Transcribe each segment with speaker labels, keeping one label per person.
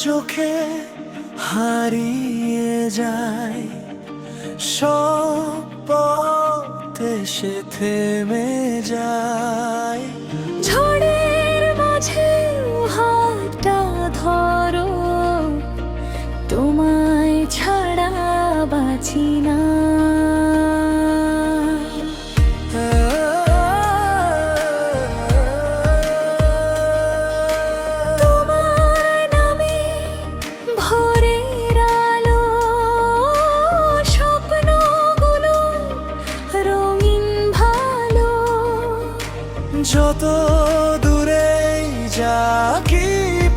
Speaker 1: চোখে হারিয়ে যায়, সব পথ এসে থেমে যায়।
Speaker 2: ঝড়ের মাঝে হাতটা ধরো, তোমায় ছাড়া বাঁচি না। তোমার নামে ভোরের আলো, স্বপ্নগুলো রঙিন ভালো।
Speaker 1: যত দূরে যাকি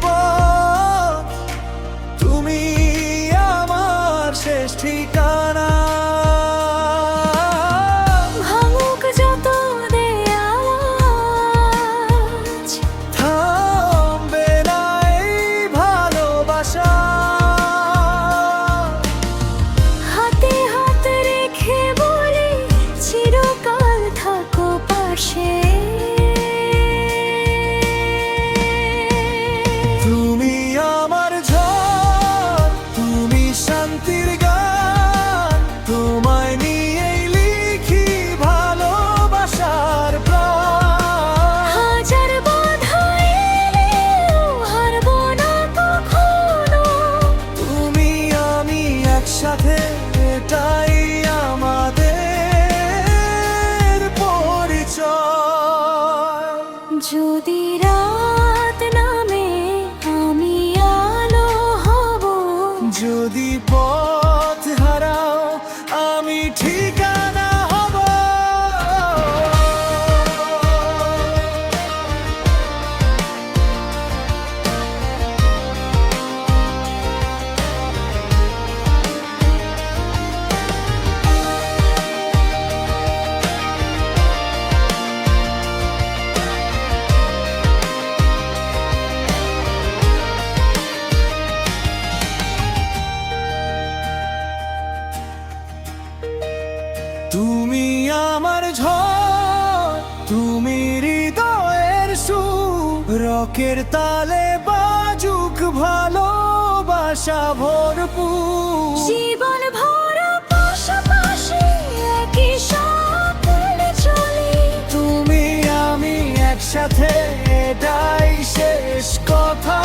Speaker 1: পথ, তুমি আমার শেষ ঠিকানা।
Speaker 2: ভাঙুক যত দেয়াজ,
Speaker 1: থামবে না এই ভালোবাসা।
Speaker 2: হাতে হাত রেখে বলি চিরকাল থাকো পাশে।
Speaker 1: তুমি আমার ঝড়, তুমি শান্তির গান, তোমায় নিয়েই লিখি ভালোবাসার প্রাণ।
Speaker 2: হাজার বাধা এলেও হারবো না কখনো।
Speaker 1: তুমি আমি একসাথে, এটাই আমাদের পরিচয়।
Speaker 2: যদি রাত নামে আমি আলো হব,
Speaker 1: যদি পথ হারাও আমি ঠিকানা হব। তুমি আমার ঝড়, তুমি হৃদয়ের সুর, রকের তালে বাজুক ভালোবাসা ভরপুর।
Speaker 2: জীবন ভরা পাশাপাশি একই সাথে চলি।
Speaker 1: তুমি আমি একসাথে, এটাই শেষ কথা।